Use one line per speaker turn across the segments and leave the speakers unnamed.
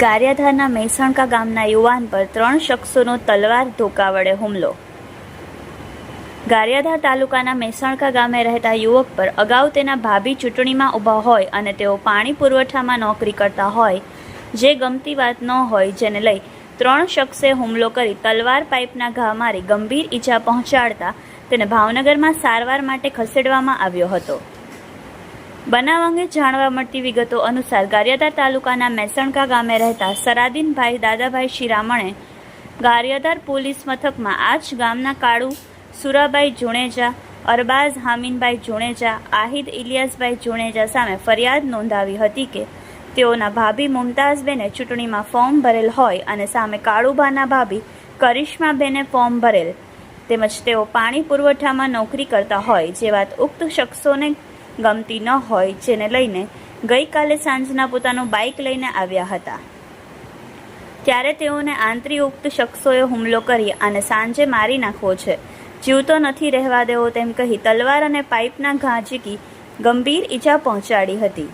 ગારિયાધારના મહેસણકા ગામના યુવાન પર 3 શખ્સોનો તલવાર ધોકા વડે હુમલો। ગારિયાધાર તાલુકાના મહેસણકા ગામે રહેતા યુવક પર અગાઉ તેના ભાભી ચૂંટણીમાં ઊભા હોય અને તેઓ પાણી પુરવઠામાં નોકરી કરતા હોય, જે ગમતી વાત ન હોય, જેને લઈ 3 શખ્સે હુમલો કરી તલવાર પાઇપના ઘા મારી ગંભીર ઈજા પહોંચાડતા તેને ભાવનગરમાં સારવાર માટે ખસેડવામાં આવ્યો હતો। બનાવ અંગે જાણવા મળતી વિગતો અનુસાર ગારિયાધાર તાલુકાના મહેસણકા ગામે રહેતા સરાદીનભાઈ દાદાભાઈ શિરામણે ગારિયાધાર પોલીસ મથકમાં આ જ ગામના કાળુ સુરાભાઈ જુણેજા, અરબાઝ હામીનભાઈ જુણેજા, આહિદ ઇલિયાસભાઈ જુણેજા સામે ફરિયાદ નોંધાવી હતી કે તેઓના ભાભી મુમતાઝબેને ચૂંટણીમાં ફોર્મ ભરેલ હોય અને સામે કાળુબાના ભાભી કરિશ્માબેને ફોર્મ ભરેલ, તેમજ તેઓ પાણી પુરવઠામાં નોકરી કરતા હોય, જે વાત ઉક્ત શખ્સોને ગમતી ન હોય, જેને લઈને ગઈકાલે સાંજના પોતાનું બાઇક લઈને આવ્યા હતા, ત્યારે તેઓને આંતરી ઉક્ત શખ્સોએ હુમલો કરી અને સાંજે મારી નાખવો છે, જીવતો નથી રહેવા દેવો તેમ કહી તલવાર અને પાઇપના ઘા ઝીકી ગંભીર ઈજા પહોંચાડી હતી।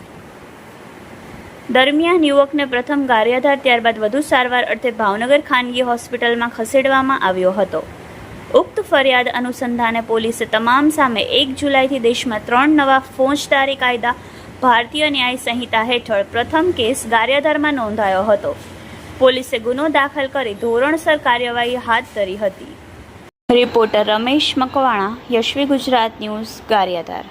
દરમિયાન યુવકને પ્રથમ ગારિયાધાર, ત્યારબાદ વધુ સારવાર અર્થે ભાવનગર ખાનગી હોસ્પિટલમાં ખસેડવામાં આવ્યો હતો। ઉક્ત ફરિયાદ અનુસંધાને પોલીસે તમામ સામે 1 જુલાઈથી દેશમાં 3 નવા ફોજદારી કાયદા ભારતીય ન્યાય સંહિતા હેઠળ પ્રથમ કેસ ગારિયાધારમાં નોંધાયો હતો। પોલીસે ગુનો દાખલ કરી ધોરણસર કાર્યવાહી હાથ ધરી હતી। Reporter Ramesh Makwana, Yashvi Gujarat news, Gariadhar.